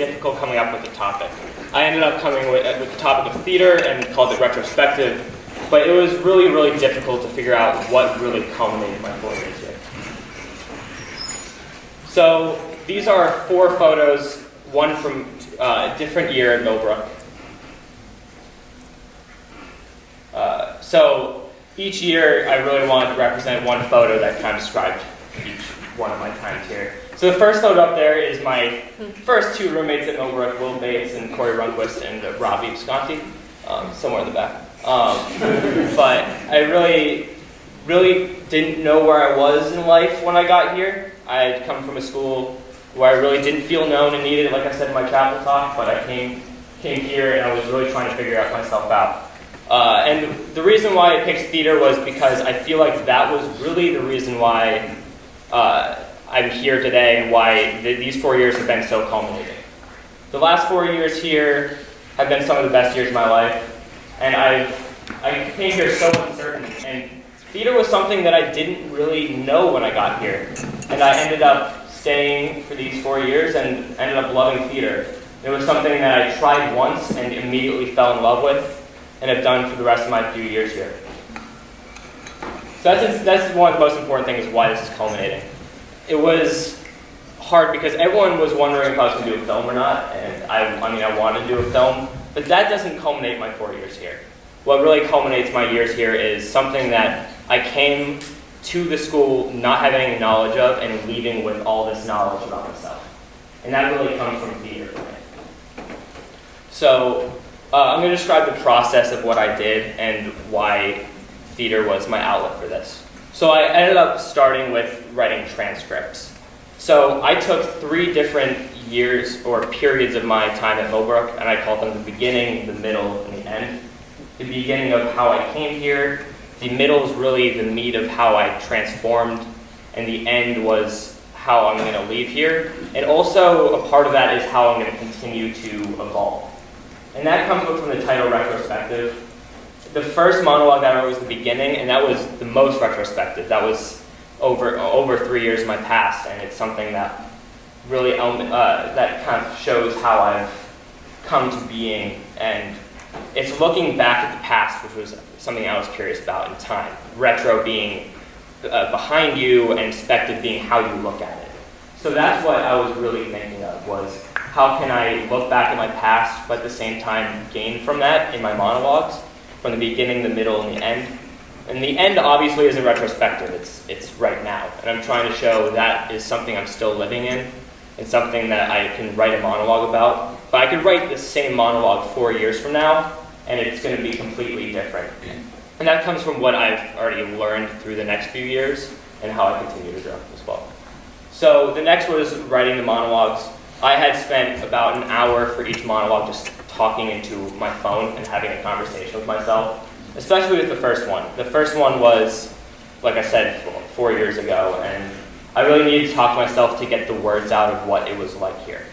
difficult coming up with a topic. I ended up coming with the topic of theater and called it retrospective, but it was really, really difficult to figure out what really culminated my 4 years here. So these are 4 photos, one from a different year at Millbrook. So each year I really wanted to represent one photo that kind of described each one of my times here. So the first photo up there is my first 2 roommates at Millbrook, Will Bates and Corey Runquist, and Robbie Visconti, somewhere in the back. But I really didn't know where I was in life when I got here. I had come from a school where I really didn't feel known and needed, like I said in my chapel talk, but I came here and I was really trying to figure myself out. And the reason why I picked theater was because I feel like that was really the reason why I'm here today and why these 4 years have been so culminating. The last 4 years here have been some of the best years of my life, and I came here so uncertain, and theater was something that I didn't really know when I got here, and I ended up staying for these 4 years and ended up loving theater. It was something that I tried once and immediately fell in love with, and have done for the rest of my few years here. So that's one of the most important things, why this is culminating. It was hard because everyone was wondering if I was going to do a film or not, and I wanted to do a film, but that doesn't culminate my 4 years here. What really culminates my years here is something that I came to the school not having any knowledge of and leaving with all this knowledge about myself. And that really comes from theater for me. So I'm going to describe the process of what I did and why theater was my outlet for this. So I ended up starting with writing transcripts. So I took 3 different years or periods of my time at Millbrook, and I called them the beginning, the middle, and the end. The beginning of how I came here, the middle is really the meat of how I transformed, and the end was how I'm going to leave here. And also a part of that is how I'm going to continue to evolve. And that comes from the title retrospective. The first monologue that I wrote was the beginning, and that was the most retrospective. That was over 3 years of my past, and it's something that really that kind of shows how I've come to being, and it's looking back at the past, which was something I was curious about in time. Retro being behind you, and perspective being how you look at it. So that's what I was really thinking of, was how can I look back at my past, but at the same time gain from that in my monologues, from the beginning, the middle, and the end. And the end obviously isn't retrospective, it's right now. And I'm trying to show that is something I'm still living in, and something that I can write a monologue about. But I could write the same monologue 4 years from now, and it's going to be completely different. And that comes from what I've already learned through the next few years, and how I continue to grow as well. So the next was writing the monologues. I had spent about an hour for each monologue just talking into my phone and having a conversation with myself, especially with the first one. The first one was, like I said, 4 years ago, and I really needed to talk to myself to get the words out of what it was like here.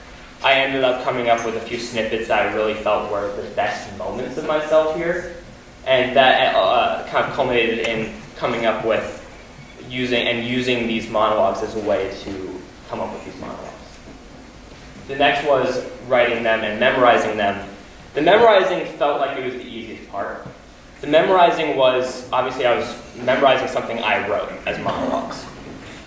I ended up coming up with a few snippets that I really felt were the best moments of myself here, and that kind of culminated in coming up with using these monologues as a way to come up with these monologues. The next was writing them and memorizing them. The memorizing felt like it was the easiest part. The memorizing was, obviously I was memorizing something I wrote as monologues.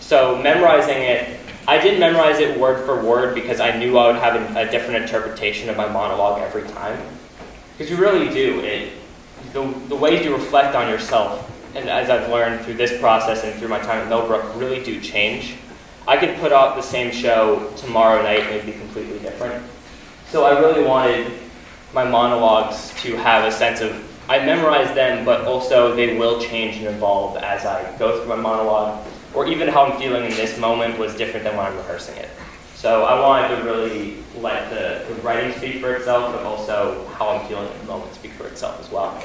So memorizing it, I didn't memorize it word for word because I knew I would have a different interpretation of my monologue every time. Because you really do. The ways you reflect on yourself, and as I've learned through this process and through my time at Millbrook, really do change. I could put out the same show tomorrow night and it would be completely different. So I really wanted my monologues to have a sense of, I memorize them, but also they will change and evolve as I go through my monologue, or even how I'm feeling in this moment was different than when I'm rehearsing it. So I wanted to really let the writing speak for itself, but also how I'm feeling in the moment speak for itself as well.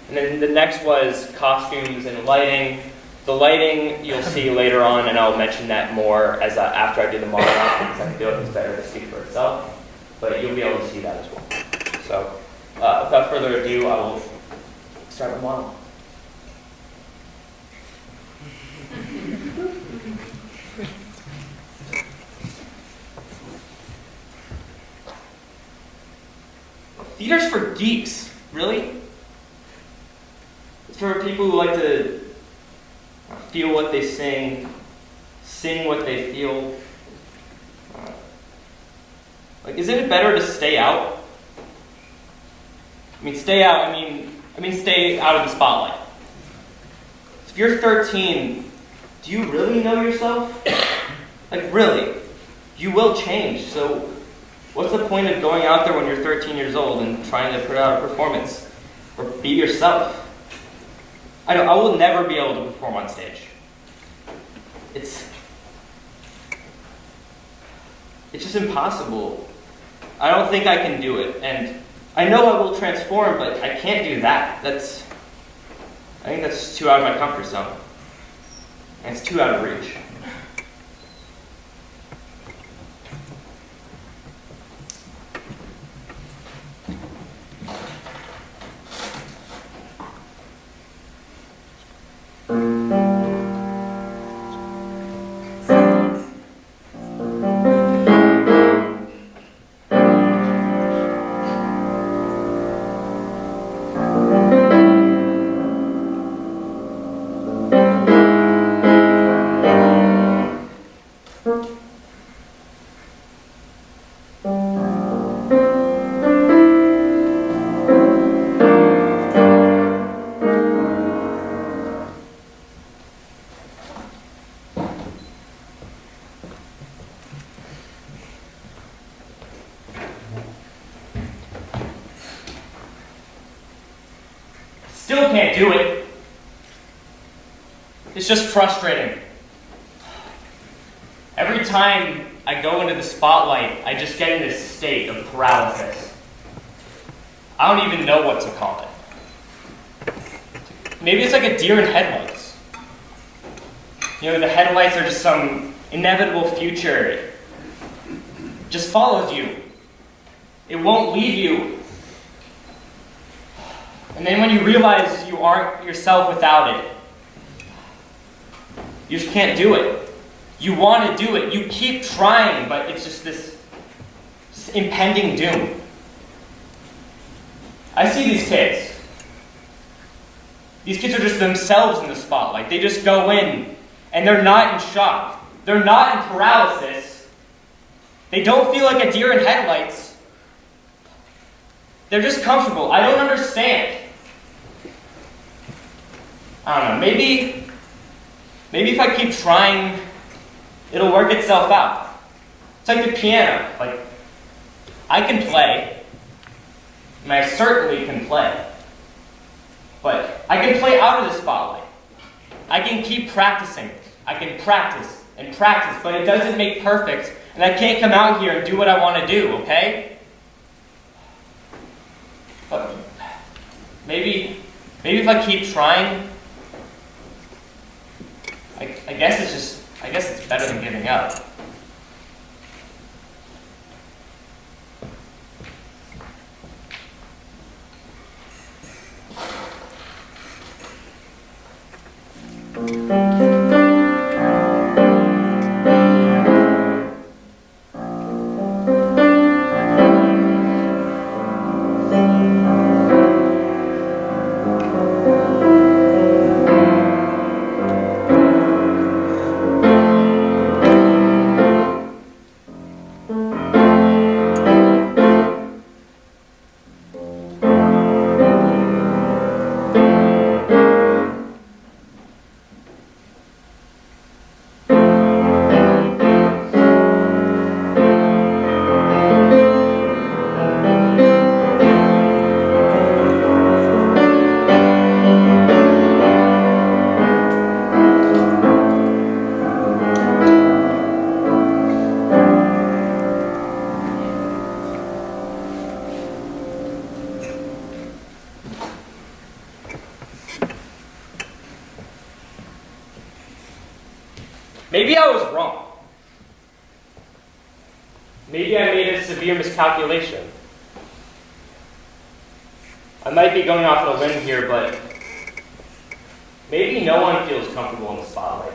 And then the next was costumes and lighting. The lighting you'll see later on, and I'll mention that more after I do the monologue, because I feel like it's better to speak for itself. But you'll be able to see that as well. So without further ado, I will start my monologue. Theater's for geeks, really? It's for people who like to feel what they sing what they feel. Like, isn't it better to stay out? Stay out, stay out of the spotlight. If you're 13, do you really know yourself? Like, really? You will change, so what's the point of going out there when you're 13 years old and trying to put out a performance? Or be yourself? I will never be able to perform on stage. It's just impossible. I don't think I can do it, and I know I will transform, but I can't do that. I think that's too out of my comfort zone. And it's too out of reach. Still can't do it. It's just frustrating. Every time I go into the spotlight, I just get in this state of paralysis. I don't even know what to call it. Maybe it's like a deer in headlights. The headlights are just some inevitable future. It just follows you. It won't leave you. And then when you realize you aren't yourself without it, you just can't do it. You want to do it. You keep trying, but it's just this impending doom. I see these kids. These kids are just themselves in the spotlight. They just go in, and they're not in shock. They're not in paralysis. They don't feel like a deer in headlights. They're just comfortable. I don't understand. I don't know, maybe if I keep trying, it'll work itself out. It's like the piano. Like, I can play, and I certainly can play. But I can play out of the spotlight. I can keep practicing. I can practice and practice, but it doesn't make perfect, and I can't come out here and do what I want to do, okay? But maybe if I keep trying, I guess it's better than giving up. Maybe I was wrong. Maybe I made a severe miscalculation. I might be going off on a limb here, but maybe no one feels comfortable in the spotlight.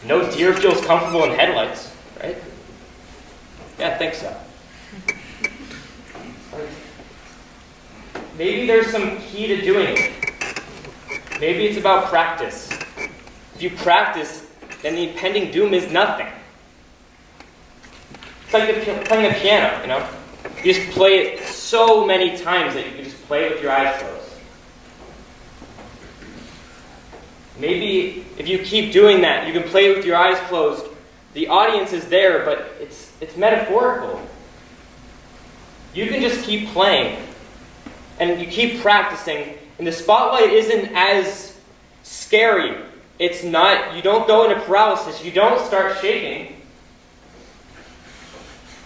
No deer feels comfortable in headlights, right? Yeah, I think so. maybe there's some key to doing it. Maybe it's about practice. If you practice, then the impending doom is nothing. It's like playing a piano, you know? You just play it so many times that you can just play it with your eyes closed. Maybe if you keep doing that, you can play it with your eyes closed. The audience is there, but it's metaphorical. You can just keep playing, and you keep practicing, and the spotlight isn't as scary. It's not, you don't go into paralysis, you don't start shaking.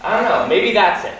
I don't know, maybe that's it.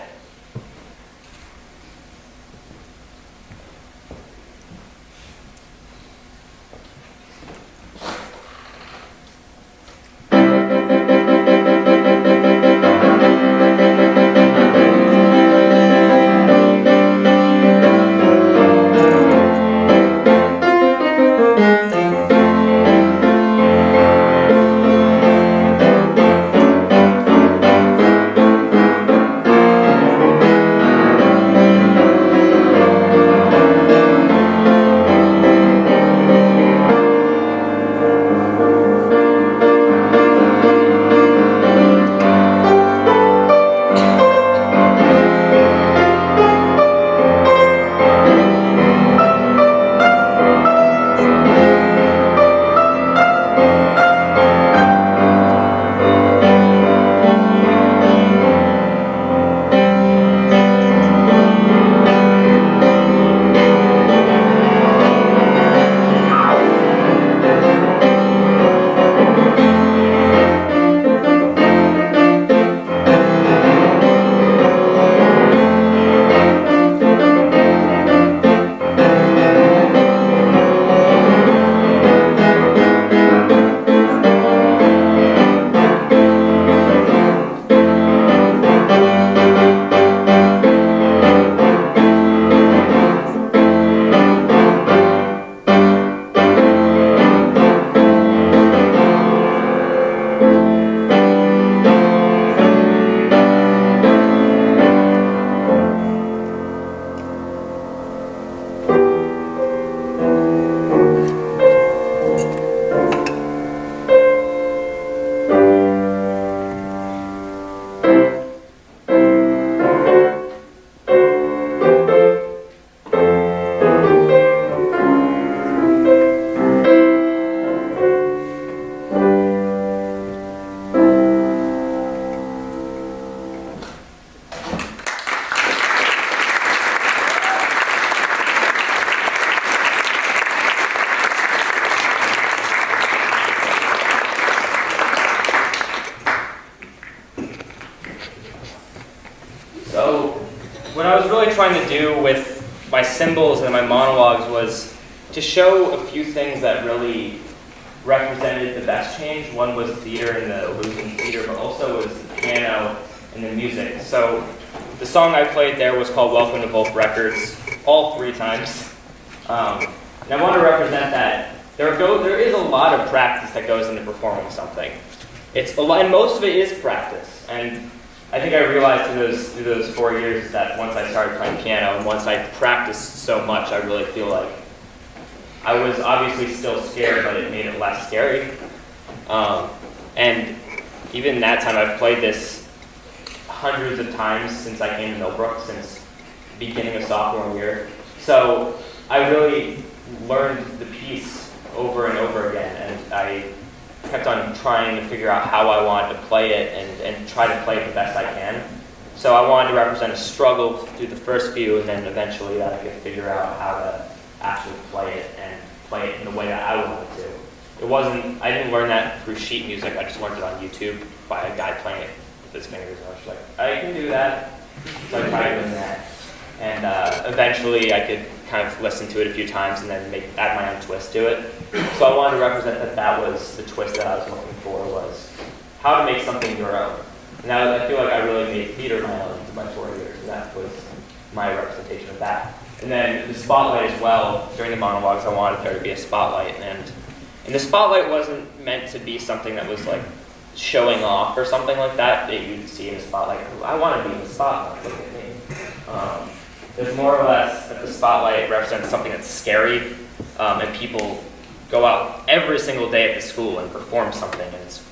What I was really trying to do with my symbols and my monologues was to show a few things that really represented the best change. One was theater and the illusion theater, but also was the piano and the music. So the song I played there was called Welcome to Both Records, all 3 times. And I want to represent that. There is a lot of practice that goes into performing something. And most of it is practice. And I think I realized through those 4 years that once I started playing piano and once I practiced so much, I really feel like I was obviously still scared, but it made it less scary. And even that time, I've played this hundreds of times since I came to Millbrook, since the beginning of sophomore year. So I really learned the piece over and over again, and I kept on trying to figure out how I wanted to play it and try to play it the best I can. So I wanted to represent a struggle through the first few, and then eventually that I could figure out how to actually play it and play it in the way that I wanted to. I didn't learn that through sheet music. I just learned it on YouTube by a guy playing it with his fingers. And I was just like, I can do that. So I tried doing that. And eventually I could kind of listen to it a few times and then add my own twist to it. So I wanted to represent that was the twist that I was looking for, was how to make something your own. And I feel like I really made theater my own through my 4 years, and that was my representation of that. And then the spotlight as well, during the monologues, I wanted there to be a spotlight. And the spotlight wasn't meant to be something that was like showing off or something like that you'd see in a spotlight. I want to be in the spotlight, look at me. there's more or less that the spotlight represents something that's scary, and people go out every single day at the school and perform something, and it's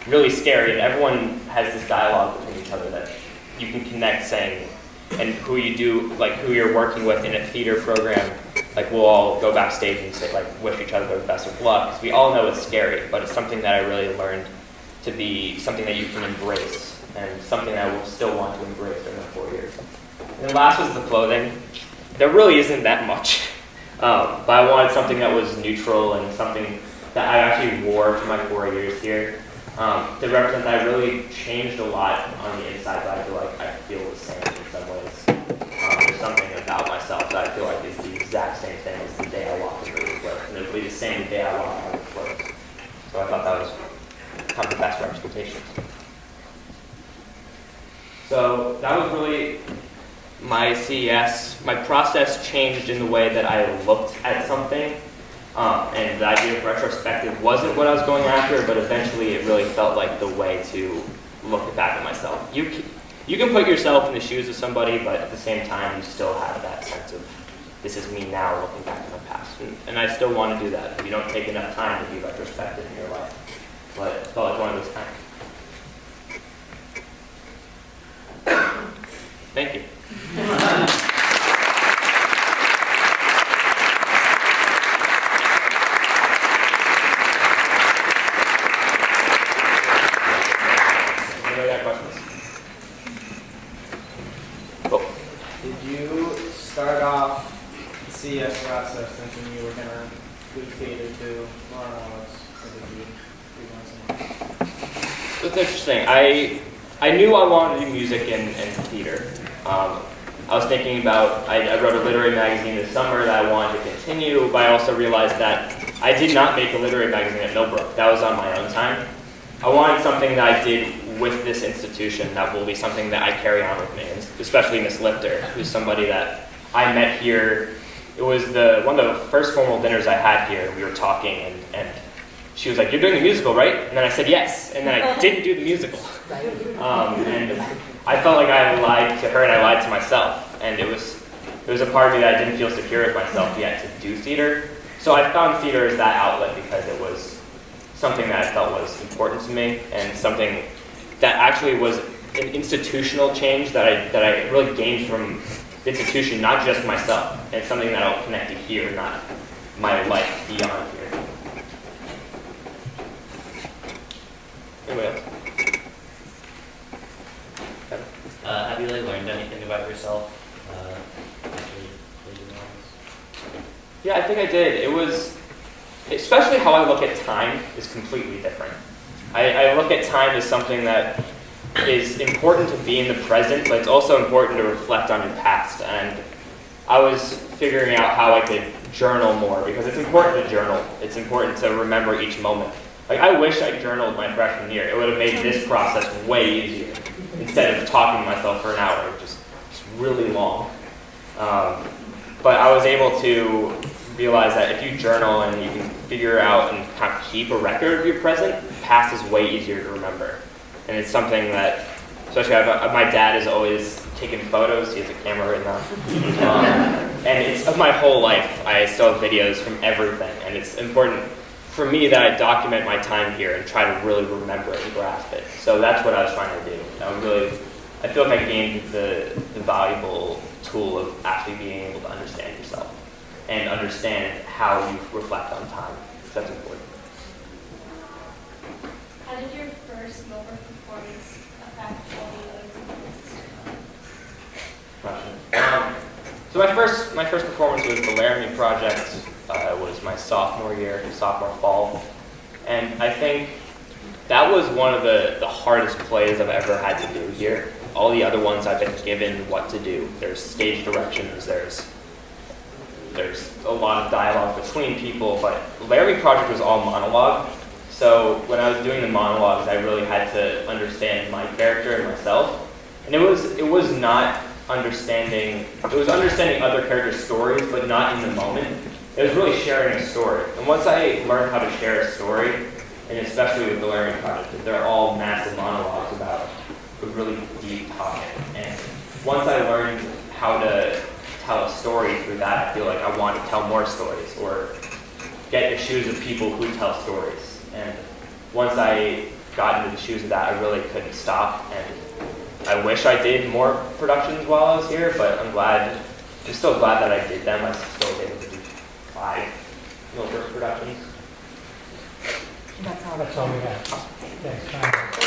really scary, and everyone has this dialogue between each other that you can connect, saying, and who you do, like who you're working with in a theater program, like we'll all go backstage and say, like, wish each other the best of luck, because we all know it's scary, but it's something that I really learned to be something that you can embrace, and something that I will still want to embrace during the 4 years. And the last was the clothing. There really isn't that much, but I wanted something that was neutral and something that I actually wore for my 4 years here. To represent that I really changed a lot on the inside, but I feel like I feel the same in some ways. There's something about myself that I feel like is the exact same thing as the day I walked into the place, and it'll be the same day I walked out of the place. So I thought that was kind of the best representation. So that was really my CES. My process changed in the way that I looked at something. And the idea of retrospective wasn't what I was going after, but eventually it really felt like the way to look back at myself. You can put yourself in the shoes of somebody, but at the same time, you still have that sense of, this is me now looking back at my past. And I still want to do that. You don't take enough time to be retrospective in your life. But it felt like one of those times. Thank you. Start off the CES process thinking you were going to do theater to Monologues, or did you do something? It's interesting. I knew I wanted to do music and theater. I was thinking about, I wrote a literary magazine this summer that I wanted to continue, but I also realized that I did not make a literary magazine at Millbrook. That was on my own time. I wanted something that I did with this institution that will be something that I carry on with me, and especially Miss Lifter, who's somebody that I met here. It was one of the first formal dinners I had here. We were talking, and she was like, "You're doing the musical, right?" And then I said, "Yes." And then I didn't do the musical. And I felt like I lied to her and I lied to myself. And it was a part of me that I didn't feel secure with myself yet to do theater. So I found theater as that outlet because it was something that I felt was important to me, and something that actually was an institutional change that I really gained from the institution, not just myself. And it's something that I'll connect to here, not my life beyond here. Anybody else? Kevin? Have you learned anything about yourself after you Monologues? Yeah, I think I did. It was, especially how I look at time is completely different. I look at time as something that is important to be in the present, but it's also important to reflect on your past. And I was figuring out how I could journal more, because it's important to journal. It's important to remember each moment. Like, I wish I journaled my freshman year. It would have made this process way easier, instead of talking to myself for an hour, just really long. But I was able to realize that if you journal and you can figure out and kind of keep a record of your present, past is way easier to remember. And it's something that, especially my dad is always taking photos. He has a camera right now. And it's of my whole life. I still have videos from everything. And it's important for me that I document my time here and try to really remember it and grasp it. So that's what I was trying to do. I feel like I gained the valuable tool of actually being able to understand yourself and understand how you reflect on time. So that's important. How did your first Millbrook performance affect all the other performances? So my first performance was the Laramie Project. It was my sophomore fall. And I think that was one of the hardest plays I've ever had to do here. All the other ones I've been given what to do. There's stage directions, there's a lot of dialogue between people, but the Laramie Project was all monologue. So when I was doing the monologues, I really had to understand my character and myself. And it was not understanding, it was understanding other characters' stories, but not in the moment. It was really sharing a story. And once I learned how to share a story, and especially with the Laramie Project, they're all massive monologues about a really deep topic. And once I learned how to tell a story through that, I feel like I want to tell more stories or get in the shoes of people who tell stories. And once I got into the shoes of that, I really couldn't stop. And I wish I did more productions while I was here, but I'm still glad that I did them. I still was able to do 5 Millbrook productions. That's all we have. Thanks, Maren.